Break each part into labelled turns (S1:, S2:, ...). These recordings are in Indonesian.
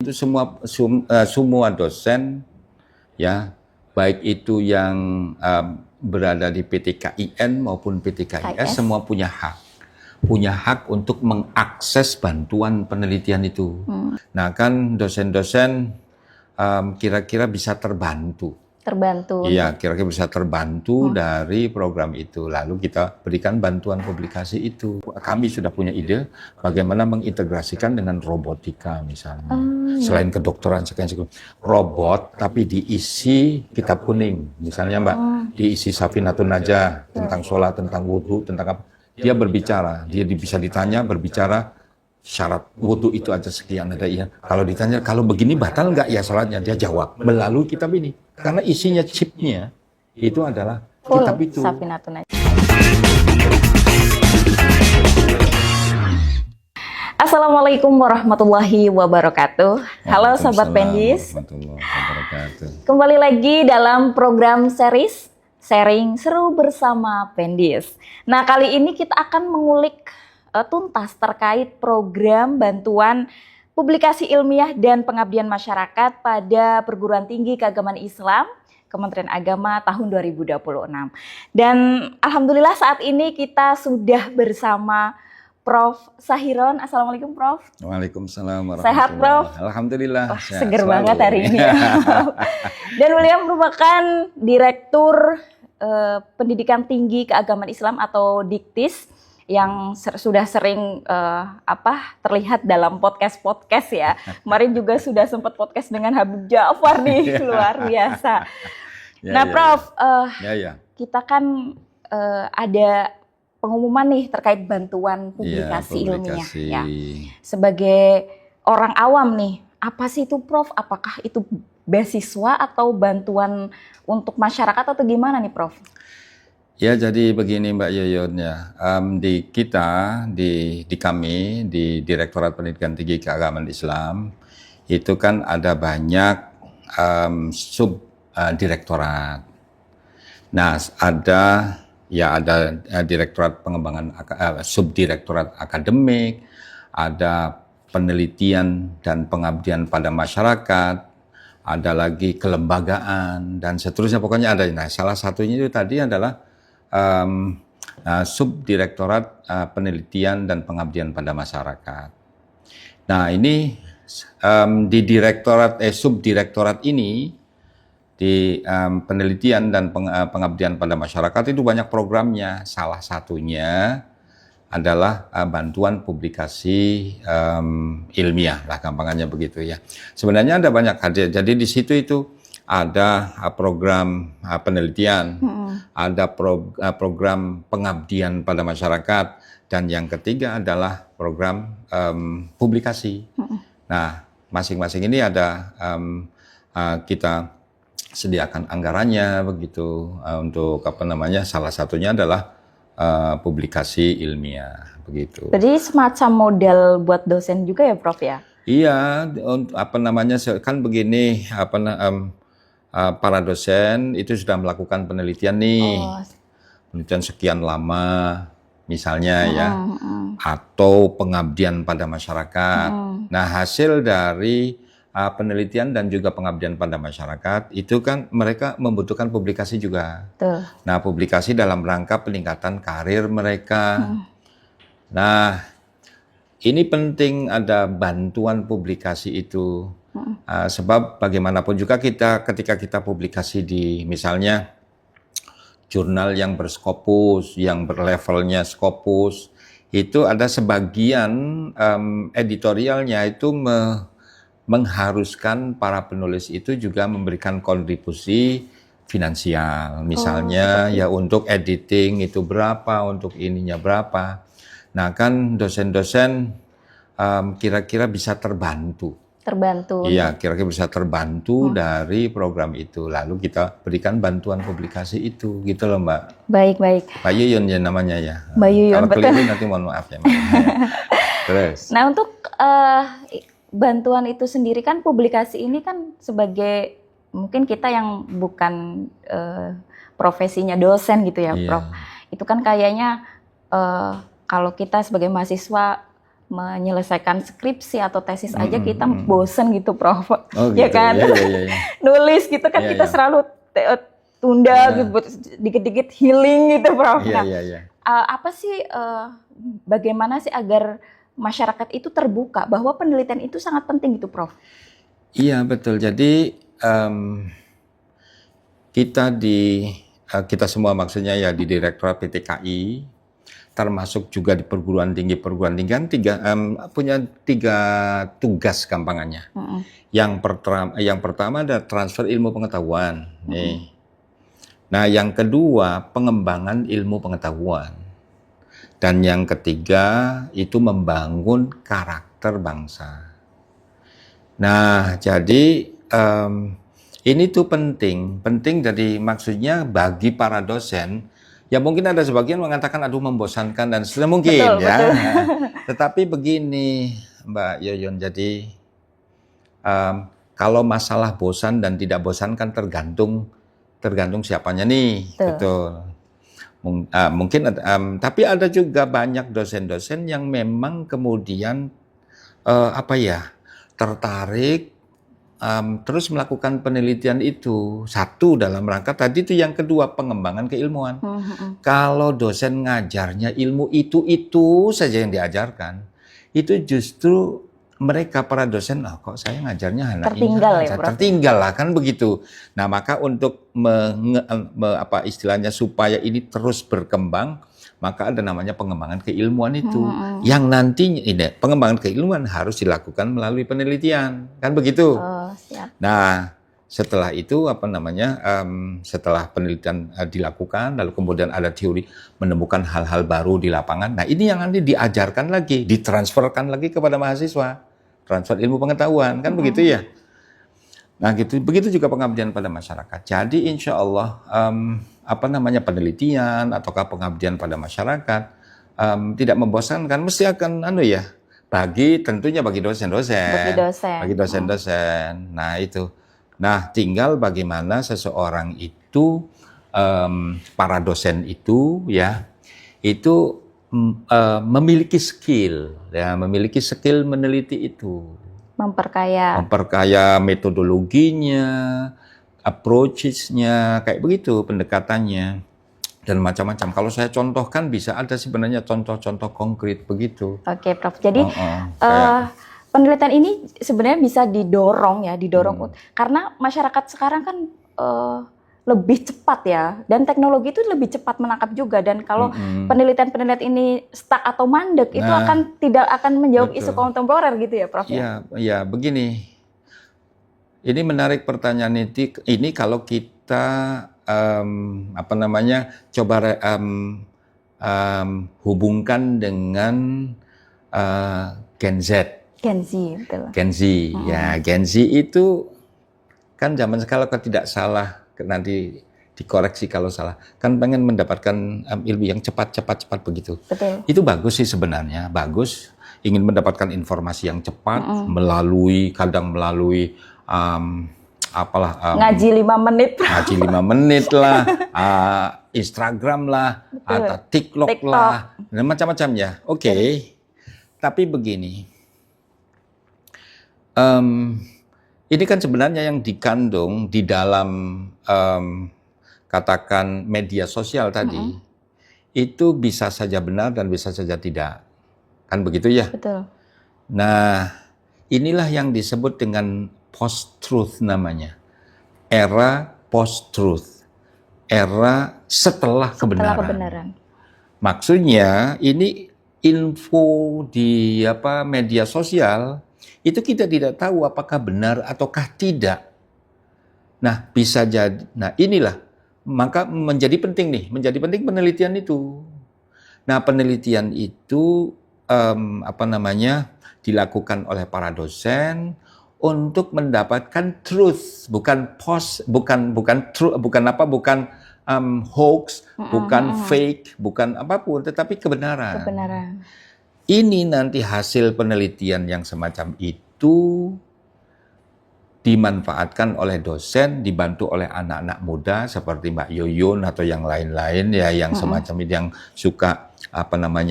S1: Itu semua dosen ya, baik itu yang berada di PT KIN maupun PT KIS semua punya hak untuk mengakses bantuan penelitian itu. Nah kan dosen-dosen kira-kira bisa terbantu. Iya, kira-kira bisa terbantu dari program itu. Lalu kita berikan bantuan publikasi itu. Kami sudah punya ide bagaimana mengintegrasikan dengan robotika misalnya. Selain kedokteran, robot tapi diisi kitab kuning. Misalnya Mbak, diisi Safinatun Najah tentang sholat, tentang wudhu, tentang apa. Dia berbicara, dia bisa ditanya, berbicara, syarat wudhu itu aja sekian ada iya. Kalau ditanya kalau begini batal nggak ya sholatnya, dia jawab melalui kitab ini karena isinya chipnya itu adalah kitab itu.
S2: Assalamualaikum warahmatullahi wabarakatuh. Halo Sobat Pendis. Kembali lagi dalam program series Sharing Seru Bersama Pendis. Nah kali ini kita akan mengulik tuntas terkait program bantuan publikasi ilmiah dan pengabdian masyarakat pada Perguruan Tinggi Keagamaan Islam Kementerian Agama tahun 2026. Dan alhamdulillah saat ini kita sudah bersama Prof. Sahiron. Assalamualaikum Prof.
S1: Waalaikumsalam warahmatullahi wabarakatuh.
S2: Sehat Prof?
S1: Alhamdulillah.
S2: Seger banget hari ini. Dan beliau merupakan Direktur Pendidikan Tinggi Keagamaan Islam atau Diktis yang sudah sering terlihat dalam podcast ya. Kemarin juga sudah sempat podcast dengan Habib Ja'far nih, luar biasa. Prof, kita kan ada pengumuman nih terkait bantuan publikasi ilmiah ya. Sebagai orang awam nih, apa sih itu Prof? Apakah itu beasiswa atau bantuan untuk masyarakat atau gimana nih Prof?
S1: Ya jadi begini Mbak Yoyon ya, di kami di Direktorat Pendidikan Tinggi Keagamaan Islam itu kan ada banyak subdirektorat. Nah ada Direktorat Pengembangan subdirektorat akademik, ada penelitian dan pengabdian pada masyarakat, ada lagi kelembagaan dan seterusnya, pokoknya ada. Nah salah satunya itu tadi adalah subdirektorat penelitian dan pengabdian pada masyarakat. Nah ini di subdirektorat ini di penelitian dan pengabdian pada masyarakat itu banyak programnya. Salah satunya adalah bantuan publikasi ilmiah lah, gampangannya begitu ya. Sebenarnya ada banyak hadir. Jadi di situ itu ada program penelitian, ada program pengabdian pada masyarakat, dan yang ketiga adalah program publikasi. Nah, masing-masing ini ada kita sediakan anggarannya begitu untuk salah satunya adalah publikasi ilmiah begitu.
S2: Jadi semacam model buat dosen juga ya Prof ya?
S1: Iya, kan begini para dosen itu sudah melakukan penelitian nih, penelitian sekian lama misalnya atau pengabdian pada masyarakat. Nah hasil dari penelitian dan juga pengabdian pada masyarakat itu kan mereka membutuhkan publikasi juga. Nah publikasi dalam rangka peningkatan karir mereka. Nah ini penting ada bantuan publikasi itu. Sebab bagaimanapun juga ketika kita publikasi di misalnya jurnal yang berskopus, yang berlevelnya skopus, itu ada sebagian editorialnya itu mengharuskan para penulis itu juga memberikan kontribusi finansial. Misalnya untuk editing itu berapa, untuk ininya berapa. Nah kan dosen-dosen kira-kira bisa terbantu. Iya, kira-kira bisa terbantu dari program itu. Lalu kita berikan bantuan publikasi itu, gitu loh Mbak.
S2: Baik.
S1: Mbak Yuyun ya namanya ya.
S2: Mbak Yuyun,
S1: kalau keliru nanti mohon maaf ya. Terus.
S2: Nah untuk bantuan itu sendiri kan publikasi ini kan sebagai mungkin kita yang bukan profesinya dosen gitu ya Prof. Itu kan kayaknya kalau kita sebagai mahasiswa menyelesaikan skripsi atau tesis aja kita bosen gitu, Prof.
S1: Oh,
S2: Ya
S1: gitu.
S2: kan?
S1: Ya.
S2: Nulis gitu kan kita selalu tunda gitu, dikit-dikit healing gitu, Prof. Nah, apa sih, bagaimana sih agar masyarakat itu terbuka bahwa penelitian itu sangat penting gitu, Prof?
S1: Iya, betul. Jadi kita semua maksudnya ya di Direktorat PTKI, termasuk juga di perguruan tinggi kan punya 3 tugas gampangannya. Yang pertama ada transfer ilmu pengetahuan. Nih. Nah, yang kedua pengembangan ilmu pengetahuan. Dan yang ketiga itu membangun karakter bangsa. Nah, jadi ini tuh penting jadi maksudnya bagi para dosen. Ya mungkin ada sebagian mengatakan aduh membosankan dan sudah mungkin betul, ya. Betul. Nah, tetapi begini Mbak Yoyon, jadi kalau masalah bosan dan tidak bosan kan tergantung siapanya nih, betul. Mungkin tapi ada juga banyak dosen-dosen yang memang kemudian tertarik terus melakukan penelitian itu. Satu dalam rangka tadi itu, yang kedua pengembangan keilmuan. Kalau dosen ngajarnya ilmu itu saja yang diajarkan, itu justru mereka para dosen, kok saya ngajarnya anak
S2: tertinggal
S1: ini
S2: ya,
S1: tertinggal lah kan begitu. Nah, maka untuk istilahnya supaya ini terus berkembang, maka ada namanya pengembangan keilmuan itu. Yang nantinya pengembangan keilmuan harus dilakukan melalui penelitian, kan begitu.
S2: Siap.
S1: Nah, setelah itu setelah penelitian dilakukan, lalu kemudian ada teori menemukan hal-hal baru di lapangan. Nah, ini yang nanti diajarkan lagi, ditransferkan lagi kepada mahasiswa, transfer ilmu pengetahuan, kan begitu ya. Nah, begitu juga pengabdian pada masyarakat. Jadi insya Allah penelitian ataukah pengabdian pada masyarakat tidak membosankan, mesti akan tentunya bagi dosen-dosen. Bagi dosen-dosen. Nah, itu. Nah, tinggal bagaimana seseorang itu para dosen itu ya itu memiliki skill meneliti itu. Memperkaya metodologinya, approaches-nya, kayak begitu pendekatannya, dan macam-macam. Kalau saya contohkan bisa ada sebenarnya contoh-contoh konkret begitu.
S2: Oke, Prof. Jadi penelitian ini sebenarnya bisa didorong karena masyarakat sekarang kan lebih cepat ya, dan teknologi itu lebih cepat menangkap juga, dan kalau penelitian ini stuck atau mandek itu tidak akan menjawab isu kontemporer gitu ya, Prof.
S1: Iya, begini. Ini menarik pertanyaan ini kalau kita coba hubungkan dengan Gen Z.
S2: Betul.
S1: Gen Z, ya Gen Z itu kan zaman kalau tidak salah, nanti dikoreksi kalau salah, kan pengen mendapatkan ilmu yang cepat begitu.
S2: Betul.
S1: Itu bagus sih sebenarnya, bagus. Ingin mendapatkan informasi yang cepat melalui
S2: ngaji 5 menit.
S1: Ngaji 5 menit lah, Instagram lah, atau TikTok lah, dan macam-macam ya. Oke. Tapi begini, ini kan sebenarnya yang dikandung di dalam katakan media sosial tadi, itu bisa saja benar dan bisa saja tidak. Kan begitu ya?
S2: Betul.
S1: Nah, inilah yang disebut dengan post-truth namanya. Era post-truth. Era setelah kebenaran. Maksudnya ini info di media sosial itu kita tidak tahu apakah benar ataukah tidak. Nah, bisa jadi. Nah, inilah maka menjadi penting penelitian itu. Nah, penelitian itu dilakukan oleh para dosen untuk mendapatkan truth, bukan hoax, bukan fake, bukan apapun, tetapi kebenaran. Ini nanti hasil penelitian yang semacam itu dimanfaatkan oleh dosen, dibantu oleh anak-anak muda seperti Mbak Yoyun atau yang lain-lain ya, yang semacam ini, yang suka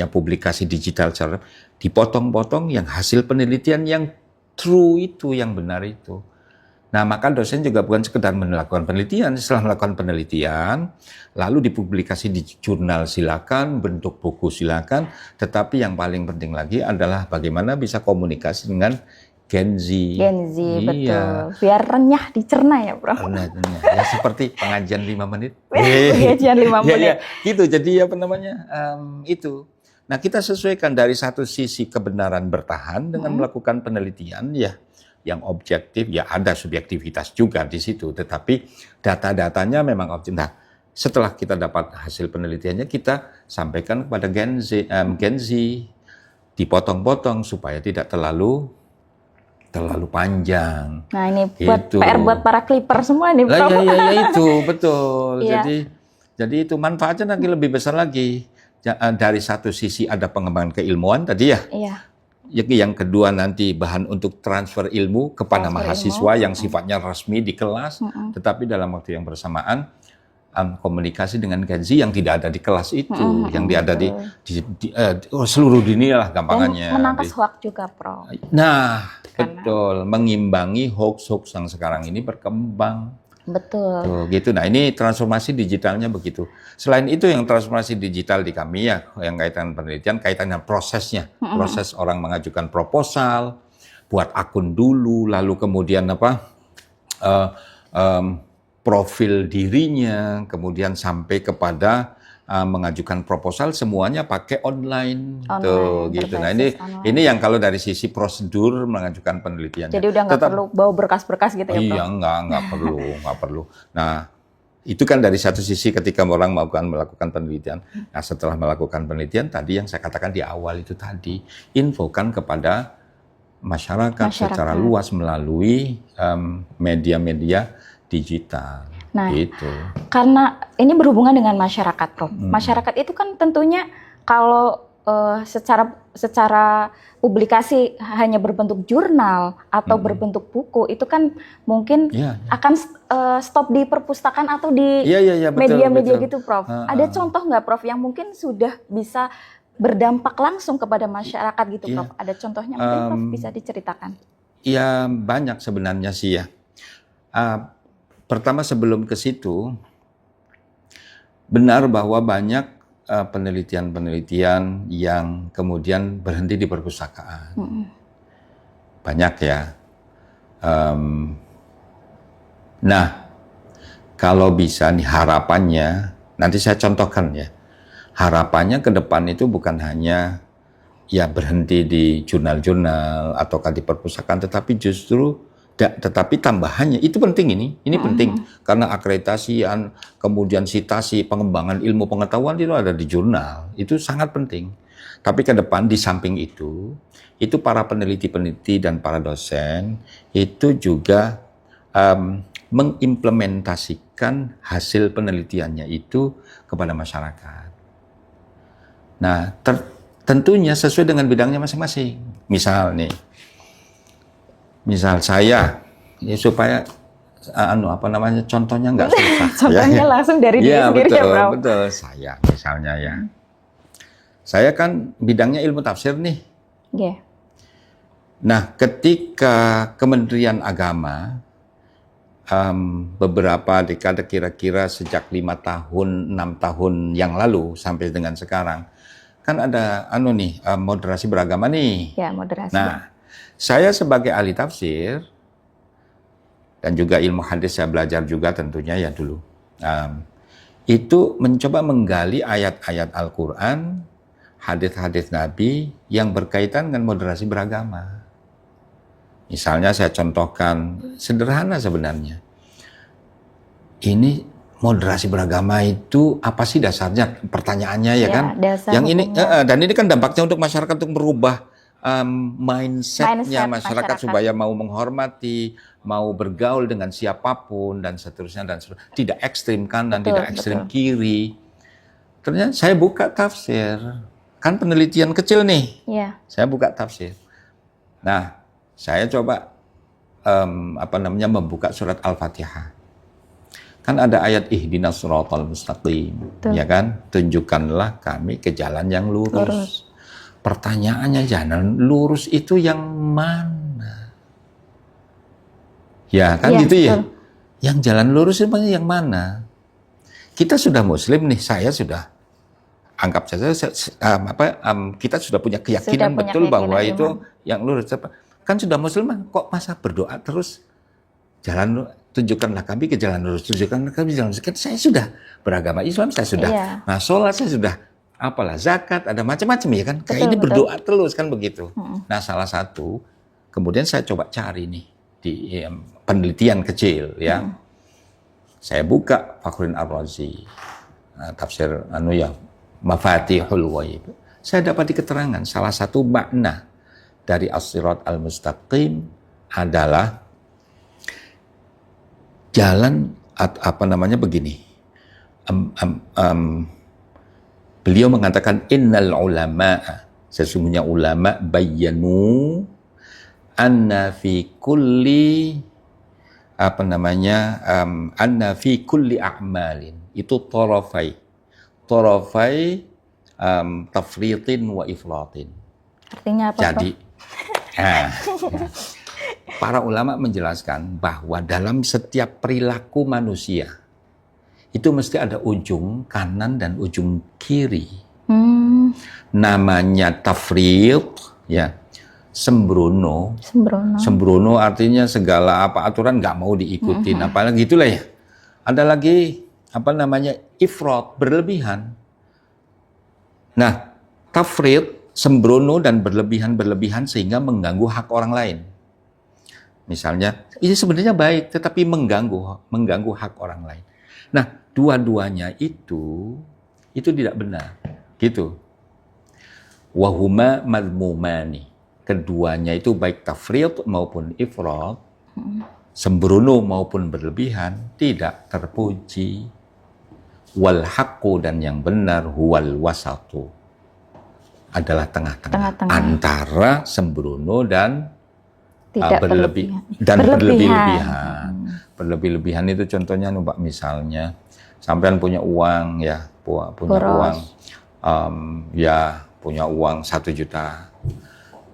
S1: publikasi digital, dipotong-potong yang hasil penelitian yang true itu, yang benar itu. Nah, maka dosen juga bukan sekedar melakukan penelitian, setelah melakukan penelitian, lalu dipublikasi di jurnal silakan, bentuk buku silakan, tetapi yang paling penting lagi adalah bagaimana bisa komunikasi dengan Gen Z.
S2: Gen Z,
S1: iya.
S2: betul. Biar renyah dicerna ya, Prof.
S1: Renyah. Ya seperti pengajian 5 menit.
S2: Pengajian 5 menit.
S1: Ya, gitu. Jadi itu. Nah, kita sesuaikan dari satu sisi kebenaran bertahan dengan melakukan penelitian ya yang objektif, ya ada subjektivitas juga di situ, tetapi data-datanya memang objektif. Nah, setelah kita dapat hasil penelitiannya, kita sampaikan kepada Gen Z, dipotong-potong supaya tidak terlalu panjang.
S2: Nah, ini buat
S1: gitu.
S2: PR buat para clipper semua nih, Prof.
S1: Ya itu betul.
S2: Iya.
S1: Jadi itu manfaatnya lagi lebih besar lagi. Dari satu sisi ada pengembangan keilmuan tadi ya.
S2: Iya.
S1: Yang kedua nanti bahan untuk transfer ilmu kepada mahasiswa yang sifatnya resmi di kelas, tetapi dalam waktu yang bersamaan komunikasi dengan Gen Z yang tidak ada di kelas itu, yang ada di seluruh dunia lah gampangannya.
S2: Dan menangkas hoax juga, Prof.
S1: Nah, betul, mengimbangi hoax-hoax yang sekarang ini berkembang.
S2: Betul.
S1: Tuh, gitu. Nah, ini transformasi digitalnya begitu. Selain itu yang transformasi digital di kami ya, yang kaitan penelitian, kaitan dengan prosesnya. Proses orang mengajukan proposal, buat akun dulu, lalu kemudian profil dirinya, kemudian sampai kepada mengajukan proposal, semuanya pakai online tuh gitu. Nah, ini yang kalau dari sisi prosedur mengajukan penelitiannya.
S2: Jadi udah nggak perlu bawa berkas-berkas gitu ya, Prof?
S1: Iya, nggak perlu. Nah, itu kan dari satu sisi ketika orang melakukan penelitian. Nah, setelah melakukan penelitian tadi yang saya katakan di awal itu tadi, infokan kepada masyarakat. Secara luas melalui media-media digital.
S2: Nah,
S1: gitu.
S2: Karena ini berhubungan dengan masyarakat, Prof. Masyarakat itu kan tentunya kalau secara publikasi hanya berbentuk jurnal atau berbentuk buku, itu kan mungkin akan stop di perpustakaan atau di media-media gitu, Prof. Ada contoh nggak, Prof, yang mungkin sudah bisa berdampak langsung kepada masyarakat gitu, Prof? Ada contohnya mungkin, Prof, bisa diceritakan?
S1: Ya, banyak sebenarnya sih ya. Pertama sebelum ke situ, benar bahwa banyak penelitian-penelitian yang kemudian berhenti di perpustakaan. Banyak ya. Nah, kalau bisa nih harapannya, nanti saya contohkan ya. Harapannya ke depan itu bukan hanya ya berhenti di jurnal-jurnal ataukah di perpustakaan, tetapi justru tetapi tambahannya itu penting ini penting karena akreditasi, kemudian sitasi, pengembangan ilmu pengetahuan itu ada di jurnal, itu sangat penting. Tapi ke depan di samping itu para peneliti-peneliti dan para dosen itu juga mengimplementasikan hasil penelitiannya itu kepada masyarakat. Nah, tentunya sesuai dengan bidangnya masing-masing. Misal saya, ya supaya contohnya nggak susah.
S2: Contohnya langsung dari diri sendiri ya, Bro.
S1: Betul. Saya misalnya ya, saya kan bidangnya ilmu tafsir nih. Nah, ketika Kementerian Agama beberapa dekade kira-kira sejak 5 tahun, 6 tahun yang lalu sampai dengan sekarang, kan ada moderasi beragama nih.
S2: Ya, moderasi.
S1: Nah, saya sebagai ahli tafsir dan juga ilmu hadis saya belajar juga tentunya ya dulu. Itu mencoba menggali ayat-ayat Al-Quran, hadis-hadis Nabi yang berkaitan dengan moderasi beragama. Misalnya saya contohkan sederhana sebenarnya. Ini moderasi beragama itu apa sih dasarnya? Pertanyaannya ya kan? Yang ini dan ini kan dampaknya untuk masyarakat untuk merubah mindsetnya masyarakat supaya mau menghormati, mau bergaul dengan siapapun dan seterusnya tidak ekstrim kanan, tidak ekstrim kiri. Ternyata saya buka tafsir, kan penelitian kecil nih. Saya buka tafsir. Nah, saya coba membuka surat Al-Fatihah. Kan ada ayat ihdinas siratal mustaqim, ya kan? Tunjukkanlah kami ke jalan yang lurus. Pertanyaannya, jalan lurus itu yang mana? Ya kan gitu ya? Yang jalan lurus itu yang mana? Kita sudah muslim nih, saya sudah anggap saja kita sudah punya keyakinan betul bahwa itu yang lurus. Kan sudah muslim, kok masa berdoa terus jalan tunjukkanlah kami ke jalan lurus, tunjukkanlah kami jalan lurus. Kan saya sudah beragama Islam, saya sudah sholat, saya sudah zakat, ada macam-macam ya kan. Kayak ini berdoa terus kan begitu. Nah, salah satu kemudian saya coba cari nih di penelitian kecil ya. Saya buka Fakhruddin Ar-Razi, tafsir Mafatihul Ghaib. Saya dapat keterangan salah satu makna dari As-Sirat Al-Mustaqim adalah jalan begini. Beliau mengatakan innal ulama, sesungguhnya ulama bayyanu anna fi kulli anna fi kulli a'malin itu tarafai tafritin wa ifratin.
S2: Artinya apa?
S1: Jadi para ulama menjelaskan bahwa dalam setiap perilaku manusia itu mesti ada ujung kanan dan ujung kiri. Namanya tafrit, ya, sembrono. Sembrono artinya segala aturan nggak mau diikutin, apalagi gitulah ya. Ada lagi ifrat, berlebihan. Nah, tafrit, sembrono dan berlebihan sehingga mengganggu hak orang lain. Misalnya, ini sebenarnya baik, tetapi mengganggu hak orang lain. Nah, dua-duanya itu tidak benar, gitu. Wahuma madmumani. Keduanya itu baik tafrid maupun ifrat, sembrono maupun berlebihan, tidak terpuji. Wal haqqu, dan yang benar, huwal wasatu, adalah tengah-tengah antara sembrono dan berlebih-lebihan. Berlebih-lebihan itu contohnya Mbak, misalnya sampean punya uang ya, punya uang 1 juta.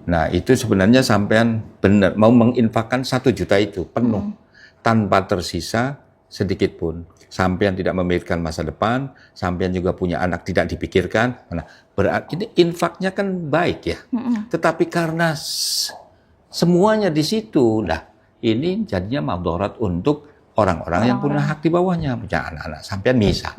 S1: Nah, itu sebenarnya sampean benar mau menginfakkan 1 juta itu penuh tanpa tersisa sedikit pun. Sampean tidak memikirkan masa depan, sampean juga punya anak tidak dipikirkan. Nah, berarti ini infaknya kan baik ya. Tetapi karena semuanya di situ, ini jadinya madarat untuk orang-orang yang punya hak di bawahnya, punya anak-anak, sampean misah.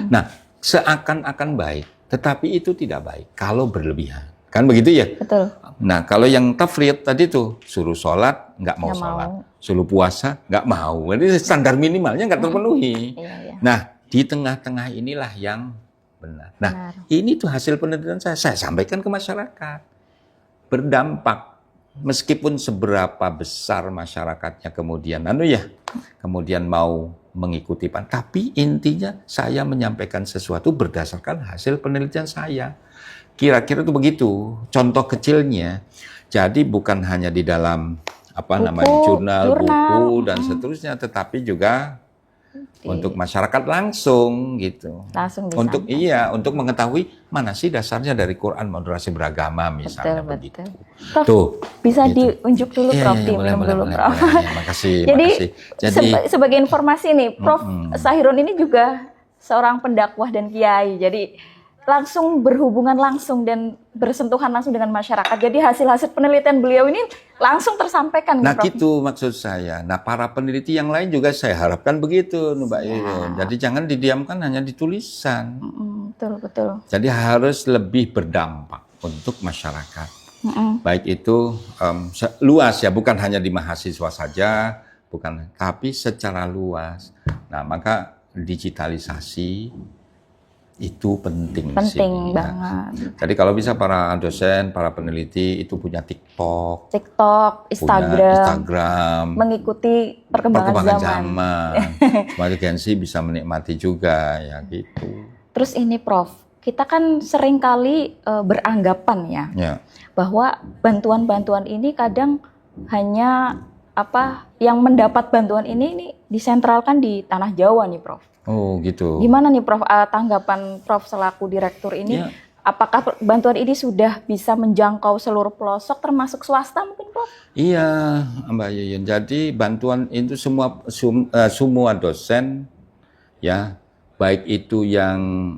S1: Nah, seakan-akan baik, tetapi itu tidak baik kalau berlebihan. Kan begitu ya? Betul. Nah, kalau yang tafrid tadi tuh, suruh sholat, nggak mau sholat. Suruh puasa, nggak mau. Jadi standar minimalnya nggak terpenuhi. Nah, di tengah-tengah inilah yang benar. Nah, ini tuh hasil penelitian saya sampaikan ke masyarakat. Berdampak. Meskipun seberapa besar masyarakatnya kemudian mau mengikuti tapi intinya saya menyampaikan sesuatu berdasarkan hasil penelitian saya. Kira-kira itu begitu. Contoh kecilnya, jadi bukan hanya di dalam jurnal, buku dan seterusnya, tetapi juga untuk masyarakat langsung gitu. Untuk untuk mengetahui mana sih dasarnya dari Quran moderasi beragama misalnya. Betul.
S2: Prof, tuh, bisa gitu. Diunjuk dulu Prof, diminum dulu Prof.
S1: Makasih.
S2: Jadi sebagai informasi nih, Prof Sahirun ini juga seorang pendakwah dan kiai. Jadi langsung berhubungan langsung dan bersentuhan langsung dengan masyarakat. Jadi hasil-hasil penelitian beliau ini langsung tersampaikan.
S1: Nah, gitu maksud saya. Nah, para peneliti yang lain juga saya harapkan begitu, Mbak Irun. Jadi jangan didiamkan hanya di tulisan.
S2: Betul.
S1: Jadi harus lebih berdampak untuk masyarakat. Baik itu luas ya, bukan hanya di mahasiswa saja, tapi secara luas. Nah, maka digitalisasi itu penting sih.
S2: Banget.
S1: Jadi kalau bisa para dosen, para peneliti itu punya TikTok, Instagram,
S2: mengikuti perkembangan zaman.
S1: Supaya Gensi bisa menikmati juga ya gitu.
S2: Terus ini Prof, kita kan seringkali beranggapan ya bahwa bantuan-bantuan ini kadang hanya yang mendapat bantuan ini disentralkan di tanah Jawa nih, Prof.
S1: Oh gitu.
S2: Gimana nih, Prof, tanggapan Prof selaku direktur ini?
S1: Ya.
S2: Apakah bantuan ini sudah bisa menjangkau seluruh pelosok termasuk swasta mungkin, Prof?
S1: Iya, Mbak Yuyun. Jadi bantuan itu semua dosen, ya, baik itu yang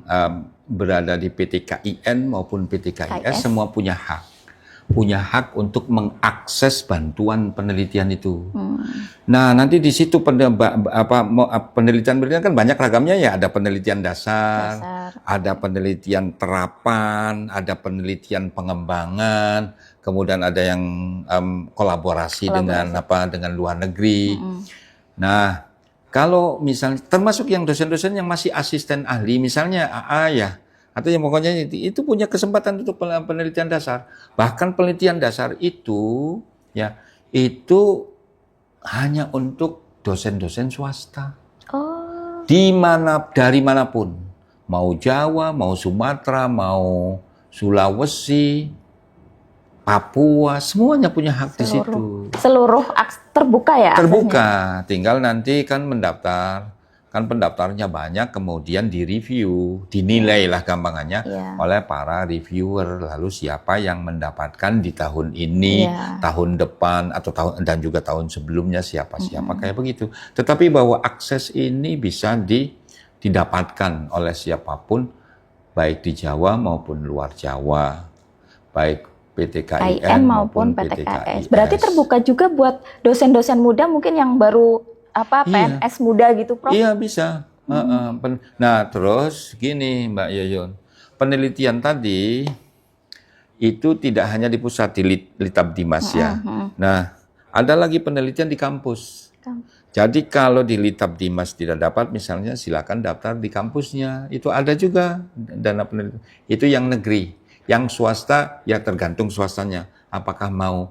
S1: berada di PTKIN maupun PTKIS, semua punya hak untuk mengakses bantuan penelitian itu. Nah, nanti di situ penelitian kan banyak ragamnya ya. Ada penelitian dasar, ada penelitian terapan, ada penelitian pengembangan, kemudian ada yang kolaborasi dengan luar negeri. Nah, kalau misalnya termasuk yang dosen-dosen yang masih asisten ahli, misalnya AA ya, atau yang pokoknya itu punya kesempatan untuk penelitian dasar. Bahkan penelitian dasar itu ya itu hanya untuk dosen-dosen swasta.
S2: Oh.
S1: Dari manapun, mau Jawa, mau Sumatera, mau Sulawesi, Papua, semuanya punya hak di situ.
S2: Seluruh terbuka ya?
S1: Terbuka, tinggal nanti kan mendaftar. Kan pendaftarnya banyak, kemudian direview, dinilai lah gampangannya oleh para reviewer. Lalu siapa yang mendapatkan di tahun ini, tahun depan, atau dan juga tahun sebelumnya siapa-siapa kayak begitu. Tetapi bahwa akses ini bisa didapatkan oleh siapapun, baik di Jawa maupun luar Jawa, baik PTKIN maupun PTKIS.
S2: Berarti terbuka juga buat dosen-dosen muda mungkin yang baru PNS muda gitu, Prof?
S1: Iya, bisa. Nah, terus gini Mbak Yuyun, penelitian tadi itu tidak hanya di pusat, di Litabdimas ya. Nah, ada lagi penelitian di kampus. Jadi kalau di Litabdimas tidak dapat, misalnya silakan daftar di kampusnya. Itu ada juga dana penelitian. Itu yang negeri. Yang swasta ya tergantung swastanya. Apakah mau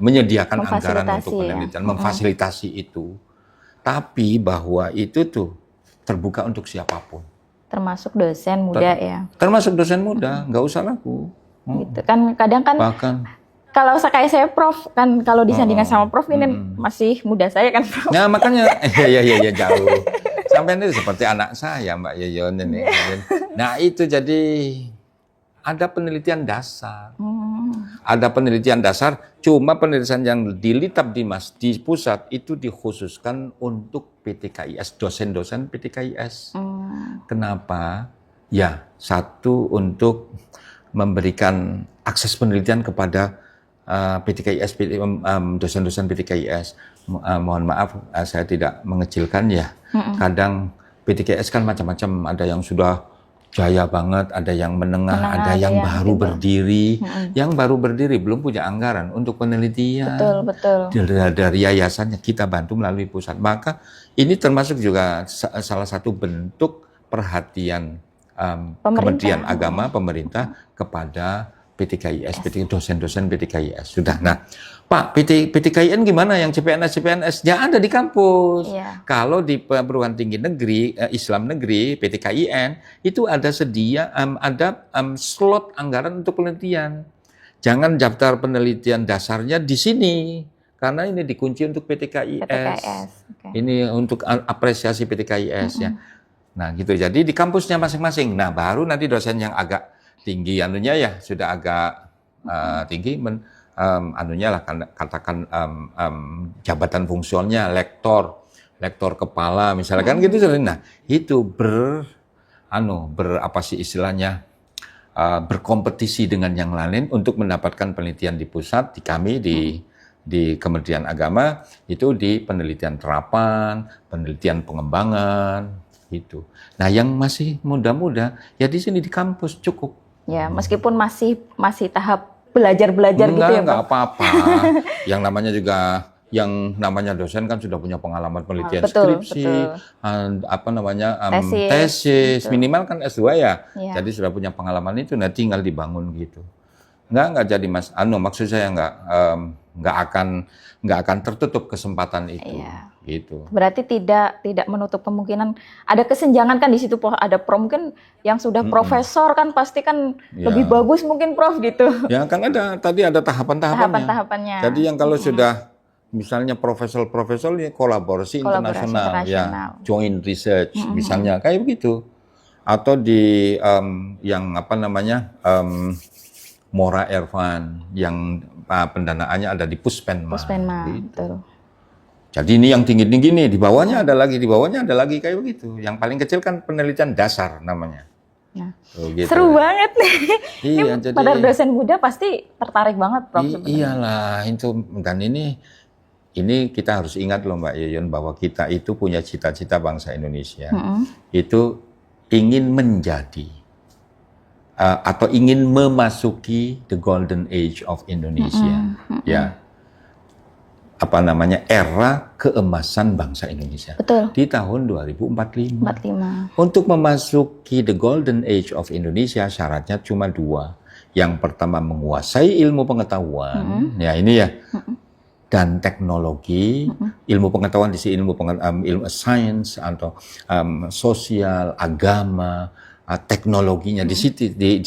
S1: menyediakan anggaran untuk penelitian, memfasilitasi itu. Tapi bahwa itu tuh terbuka untuk siapapun.
S2: Termasuk dosen muda ya?
S1: Termasuk dosen muda, nggak usah ragu.
S2: Gitu kan, kadang kan kalau kayak saya, Prof, kan kalau disandingkan sama Prof ini masih muda saya kan, Prof.
S1: Nah makanya, ya jauh. Sampai ini seperti anak saya, Mbak Yuyun ini. Nah itu jadi ada penelitian dasar. Ada penelitian dasar, cuma penelitian yang di Litabdimas di pusat itu dikhususkan untuk PTKIS, dosen-dosen PTKIS. Kenapa? Ya, satu untuk memberikan akses penelitian kepada PTKIS, dosen-dosen PTKIS. Mohon maaf, saya tidak mengecilkan ya. Kadang PTKIS kan macam-macam, ada yang sudah jaya banget, ada yang menengah, ada yang baru berdiri. Yang baru berdiri belum punya anggaran untuk penelitian.
S2: Betul.
S1: Dari yayasannya kita bantu melalui pusat. Maka ini termasuk juga salah satu bentuk perhatian Kementerian Agama, pemerintah kepada PTKIS, dosen-dosen PTKIS. Sudah. Nah, Pak, PTKIN gimana yang CPNS? Ya ada di kampus. Kalau di perguruan tinggi negeri, Islam negeri, PTKIN, itu ada slot anggaran untuk penelitian. Jangan daftar penelitian dasarnya di sini, karena ini dikunci untuk PTKIS. Ini untuk apresiasi PTKIS ya. Nah gitu, jadi di kampusnya masing-masing. Nah baru nanti dosen yang agak tinggi anunya ya, sudah agak tinggi katakan jabatan fungsionalnya lektor kepala misalnya kan gitu. Nah itu berkompetisi dengan yang lain untuk mendapatkan penelitian di pusat, di kami di Kementerian Agama itu di penelitian terapan, penelitian pengembangan gitu. Nah yang masih muda-muda ya di sini di kampus cukup.
S2: Ya, meskipun masih tahap belajar gitu ya, Pak?
S1: Enggak apa-apa. Yang namanya dosen kan sudah punya pengalaman penelitian skripsi, tesis, minimal kan S2 ya. Jadi sudah punya pengalaman itu, nah tinggal dibangun gitu. Enggak jadi Mas. Maksud saya enggak nggak akan tertutup kesempatan itu.
S2: Iya.
S1: Gitu.
S2: Berarti tidak menutup kemungkinan ada kesenjangan kan di situ, Prof. Ada Prof mungkin yang sudah profesor kan pasti kan lebih bagus mungkin, Prof, gitu.
S1: Ya kan tadi ada tahapan-tahapannya.
S2: Tahapan-tahapannya.
S1: Jadi yang kalau sudah misalnya profesor ini kolaborasi internasional, ya joint research misalnya kayak begitu. Atau di yang apa namanya Mora Ervan yang pendanaannya ada di Puspenma. Gitu.
S2: Betul.
S1: Jadi ini yang tinggi-tinggi nih, di bawahnya ada lagi kayak begitu. Yang paling kecil kan penelitian dasar namanya.
S2: Nah,
S1: gitu.
S2: Seru banget nih.
S1: Iya,
S2: jadi pada dosen muda pasti tertarik banget, Prof.
S1: Iyalah, itu dan ini kita harus ingat loh Mbak Yuyun bahwa kita itu punya cita-cita bangsa Indonesia. Itu ingin menjadi atau ingin memasuki the golden age of Indonesia. Ya. Apa namanya era keemasan bangsa Indonesia.
S2: Betul.
S1: Di tahun 2045.
S2: 45.
S1: Untuk memasuki the golden age of Indonesia syaratnya cuma 2. Yang pertama menguasai ilmu pengetahuan, ya ini ya, dan teknologi, ilmu pengetahuan di sini ilmu sains atau sosial, agama, teknologinya di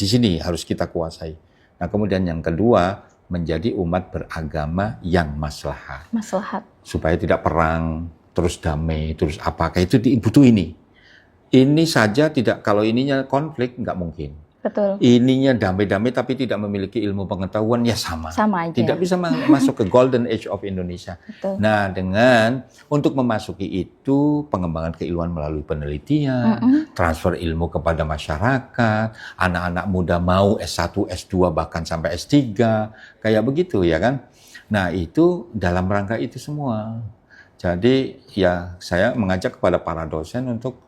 S1: sini harus kita kuasai. Nah kemudian yang kedua menjadi umat beragama yang maslahat. Supaya tidak perang, terus damai, terus apa, kayak itu dibutuh ini. Ini saja tidak, kalau ininya konflik, nggak mungkin.
S2: Betul.
S1: Ininya damai-damai tapi tidak memiliki ilmu pengetahuan, ya sama.
S2: Sama aja.
S1: Tidak bisa masuk ke golden age of Indonesia.
S2: Betul.
S1: Nah, untuk memasuki itu, pengembangan keilmuan melalui penelitian, transfer ilmu kepada masyarakat, anak-anak muda mau S1, S2, bahkan sampai S3, kayak begitu ya kan. Nah, itu dalam rangka itu semua. Jadi, ya saya mengajak kepada para dosen untuk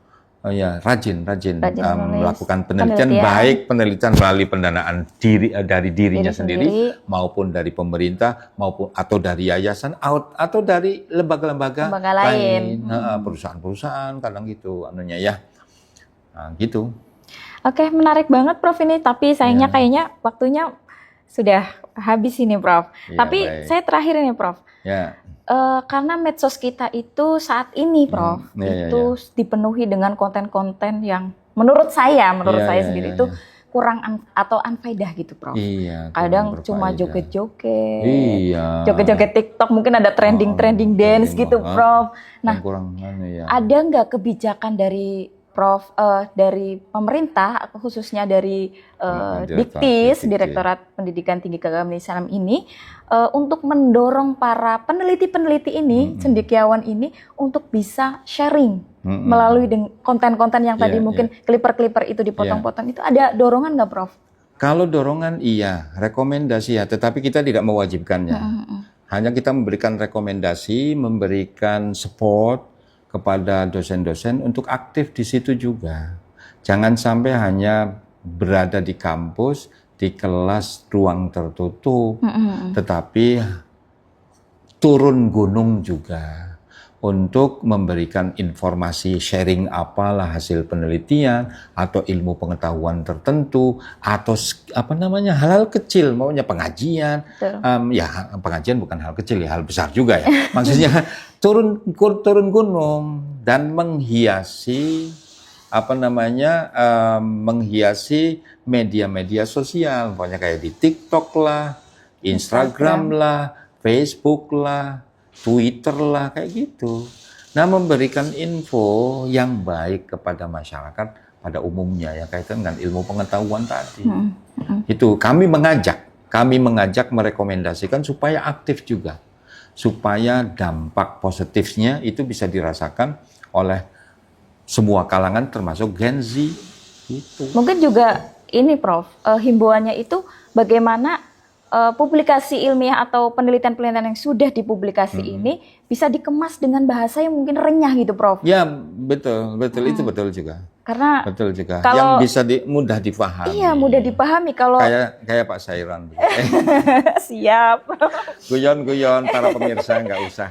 S1: rajin melakukan penelitian, baik penelitian melalui pendanaan dari dirinya sendiri maupun dari pemerintah maupun atau dari yayasan atau dari lembaga-lembaga lain, perusahaan-perusahaan kadang gitu anunya ya. Nah, gitu.
S2: Oke, menarik banget Prof ini, tapi sayangnya kayaknya waktunya sudah habis ini Prof. Tapi saya terakhir ini Prof.
S1: Ya.
S2: Karena medsos kita itu saat ini, Prof, itu dipenuhi dengan konten-konten yang menurut saya sendiri itu kurang atau unfaedah gitu, Prof.
S1: Iya,
S2: kadang cuma joget-joget, joget-joget TikTok, mungkin ada trending dance gitu, Prof. Nah, ada nggak kebijakan dari Prof, dari pemerintah, khususnya dari Diktis, Direktorat Pendidikan Tinggi Keagamaan Islam ini, untuk mendorong para peneliti-peneliti ini, cendekiawan ini, untuk bisa sharing melalui konten-konten yang tadi mungkin clipper-clipper itu dipotong-potong, itu ada dorongan nggak, Prof?
S1: Kalau dorongan iya, rekomendasi ya, tetapi kita tidak mewajibkannya. Hanya kita memberikan rekomendasi, memberikan support kepada dosen-dosen untuk aktif di situ juga. Jangan sampai hanya berada di kampus, di kelas ruang tertutup, tetapi turun gunung juga untuk memberikan informasi, sharing apalah hasil penelitian atau ilmu pengetahuan tertentu atau hal-hal kecil, maunya pengajian. Ya pengajian bukan hal kecil ya, hal besar juga ya. Maksudnya turun gunung dan menghiasi menghiasi media-media sosial, pokoknya kayak di TikTok lah, Instagram lah, Facebook lah, Twitter lah, kayak gitu. Nah, memberikan info yang baik kepada masyarakat pada umumnya yang kaitan dengan ilmu pengetahuan tadi. Itu kami mengajak merekomendasikan supaya aktif juga. Supaya dampak positifnya itu bisa dirasakan oleh semua kalangan termasuk Gen Z. Gitu.
S2: Mungkin juga ini Prof, himbauannya itu bagaimana publikasi ilmiah atau penelitian-penelitian yang sudah dipublikasi ini bisa dikemas dengan bahasa yang mungkin renyah gitu, Prof.
S1: Ya, betul itu betul juga.
S2: Karena
S1: betul juga.
S2: Kalau,
S1: yang bisa mudah dipahami.
S2: Iya, mudah dipahami kalau
S1: kayak Pak Sairan.
S2: Siap.
S1: Guyon para pemirsa nggak usah.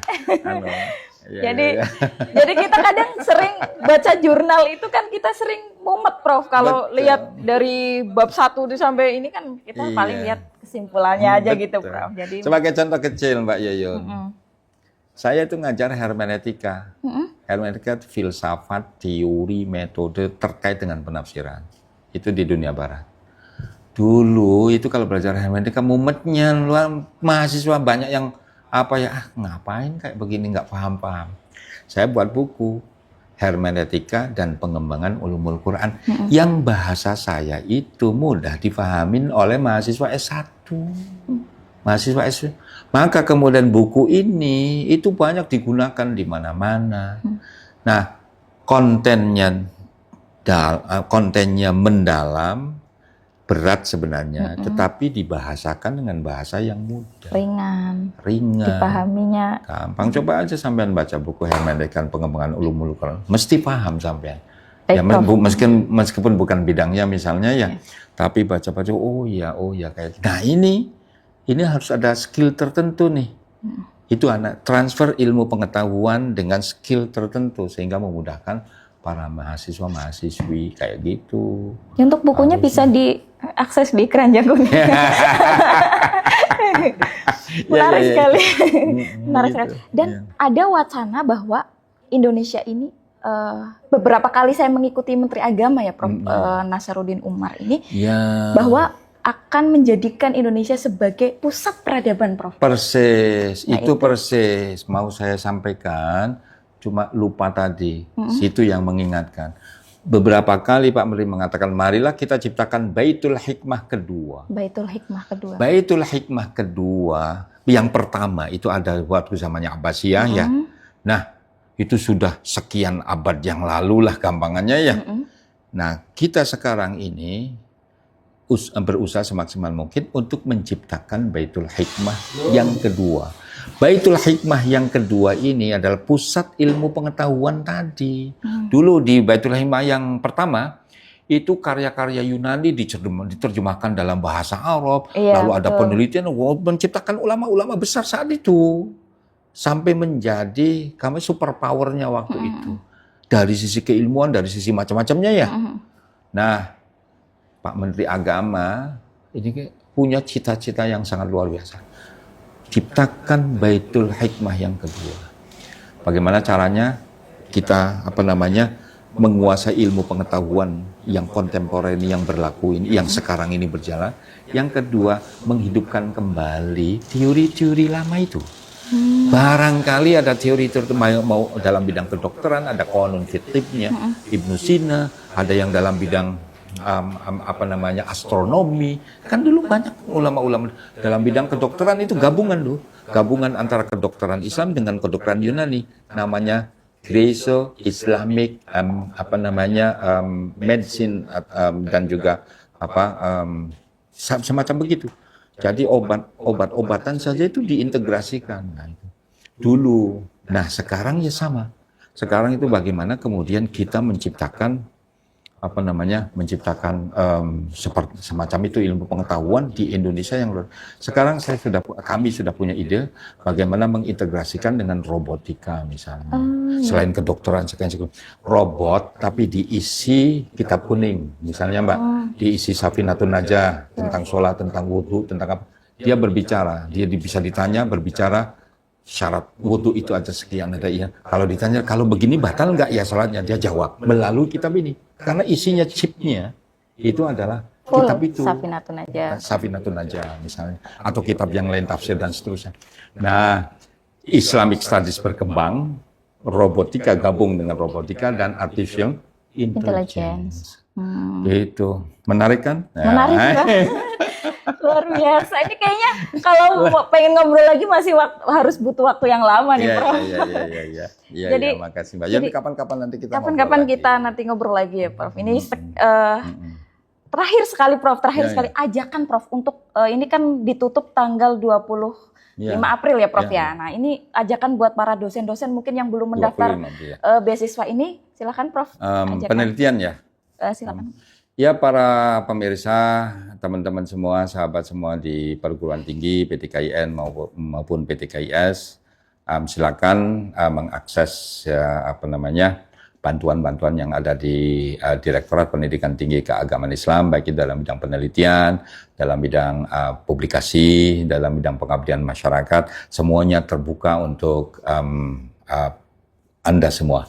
S2: Jadi kita kadang sering baca jurnal itu kan kita sering mumet, Prof. Kalau lihat dari bab 1 sampai ini kan kita paling lihat kesimpulannya aja gitu,
S1: Betul.
S2: Prof. Jadi
S1: Sebagai contoh kecil, Mbak Yuyun,
S2: mm-mm.
S1: saya itu ngajar hermeneutika. Hermeneutika itu filsafat, teori, metode terkait dengan penafsiran. Itu di dunia barat. Dulu itu kalau belajar hermeneutika mumetnya luar, mahasiswa banyak yang apa ya, ngapain kayak begini, nggak paham-paham. Saya buat buku hermeneutika dan pengembangan ulumul Quran yang bahasa saya itu mudah dipahamin oleh mahasiswa S1. Mahasiswa S1. Maka kemudian buku ini itu banyak digunakan di mana-mana. Nah, kontennya mendalam, berat sebenarnya, tetapi dibahasakan dengan bahasa yang mudah.
S2: Ringan.
S1: Ringan.
S2: Dipahaminya.
S1: Gampang. Coba aja sampean baca buku hermeneutika pengembangan ulumul Quran. Mesti paham sampean. Ya, meskipun bukan bidangnya misalnya ya, tapi baca-baca oh ya kayak. Nah, ini harus ada skill tertentu nih. Itu anak transfer ilmu pengetahuan dengan skill tertentu sehingga memudahkan para mahasiswa-mahasiswi kayak gitu.
S2: Untuk bukunya bisa diakses di Keranjang Kuning. Menarik sekali. Menarik sekali. Dan ada wacana bahwa Indonesia ini beberapa kali saya mengikuti Menteri Agama ya, Prof. Nasaruddin Umar ini, bahwa akan menjadikan Indonesia sebagai pusat peradaban, Prof.
S1: Persis, nah, itu persis. Mau saya sampaikan, cuma lupa tadi. Situ yang mengingatkan. Beberapa kali Pak Menteri mengatakan, marilah kita ciptakan Baitul Hikmah kedua.
S2: Baitul Hikmah kedua.
S1: Baitul Hikmah kedua, yang pertama itu ada waktu zamannya Abbasiyah ya. Nah, itu sudah sekian abad yang lalu lah gampangannya ya. Nah, kita sekarang ini berusaha semaksimal mungkin untuk menciptakan Baitul Hikmah yang kedua. Baitul Hikmah yang kedua ini adalah pusat ilmu pengetahuan tadi. Dulu di Baitul Hikmah yang pertama, itu karya-karya Yunani diterjemahkan dalam bahasa Arab. Lalu ada penelitian, menciptakan ulama-ulama besar saat itu. Sampai menjadi kami super powernya waktu itu. Dari sisi keilmuan, dari sisi macam-macamnya ya. Nah, Pak Menteri Agama ini punya cita-cita yang sangat luar biasa. Ciptakan Baitul Hikmah yang kedua. Bagaimana caranya kita menguasai ilmu pengetahuan yang kontemporer ini, yang berlaku ini, yang sekarang ini berjalan. Yang kedua, menghidupkan kembali teori-teori lama itu. Barangkali ada teori mau dalam bidang kedokteran, ada Qanun Fittibnya, Ibnu Sina, ada yang dalam bidang astronomi. Kan dulu banyak ulama-ulama dalam bidang kedokteran itu gabungan antara kedokteran Islam dengan kedokteran Yunani, namanya Greco-Islamic medicine dan juga semacam begitu. Jadi obat-obatan saja itu diintegrasikan. Nah, itu dulu. Nah, sekarang ya sama. Sekarang itu bagaimana kemudian kita menciptakan seperti semacam itu ilmu pengetahuan di Indonesia yang sekarang kami sudah punya ide bagaimana mengintegrasikan dengan robotika misalnya. Selain kedokteran, robot tapi diisi kitab kuning misalnya Mbak, diisi Safinatun Najah tentang sholat, tentang wudhu, tentang apa. Dia berbicara, dia bisa ditanya, berbicara syarat wudhu itu ada sekian, ada iya. Kalau ditanya, kalau begini batal nggak ya sholatnya? Dia jawab melalui kitab ini. Karena isinya chipnya itu adalah kitab itu. Safinatun Najah misalnya. Atau kitab yang lain tafsir dan seterusnya. Nah, Islamic Studies berkembang, robotika gabung dengan robotika dan artificial intelligence. Itu menarik kan?
S2: Menarik kan? Luar biasa. Ini kayaknya kalau pengen ngobrol lagi masih harus butuh waktu yang lama nih, Prof.
S1: Iya. Jadi, makasih Mbak. Jadi kapan-kapan nanti kita
S2: ngobrol lagi ya, Prof. Ini terakhir sekali, Prof. Ajakan Prof untuk ini kan ditutup tanggal 25 April ya, Prof ya. Nah, ini ajakan buat para dosen-dosen mungkin yang belum mendaftar beasiswa ini, silakan Prof.
S1: Penelitian ya.
S2: Silakan.
S1: Ya, para pemirsa, teman-teman semua, sahabat semua di perguruan tinggi PTKIN maupun PTKIS, silakan mengakses bantuan-bantuan yang ada di Direktorat Pendidikan Tinggi Keagamaan Islam, baik itu dalam bidang penelitian, dalam bidang publikasi, dalam bidang pengabdian masyarakat, semuanya terbuka untuk Anda semua,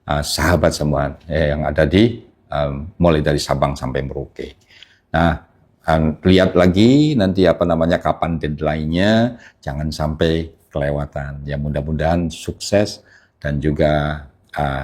S1: sahabat semua yang ada di mulai dari Sabang sampai Merauke. Nah, lihat lagi nanti kapan deadline-nya, jangan sampai kelewatan. Ya mudah-mudahan sukses dan juga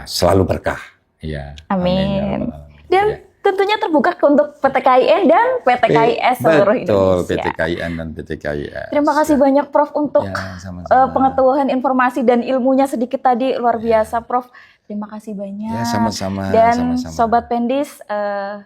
S1: selalu berkah. Ya.
S2: Amin.
S1: Ya.
S2: Dan tentunya terbuka untuk PT KIN dan PT KIS seluruh Indonesia.
S1: Betul, PT KIN dan PT KIS.
S2: Terima kasih banyak Prof untuk
S1: sama-sama.
S2: pengetahuan informasi dan ilmunya sedikit tadi, luar biasa Prof. Terima kasih banyak.
S1: Ya, sama-sama.
S2: Dan
S1: sama-sama.
S2: Sobat Pendis,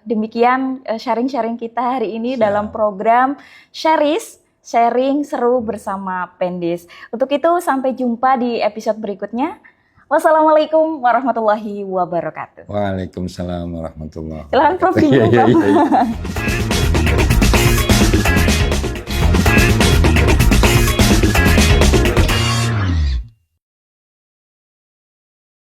S2: demikian sharing-sharing kita hari ini dalam program Sharing Seru bersama Pendis. Untuk itu sampai jumpa di episode berikutnya. Wassalamualaikum warahmatullahi wabarakatuh.
S1: Waalaikumsalam warahmatullahi wabarakatuh.
S2: Silahkan Prof.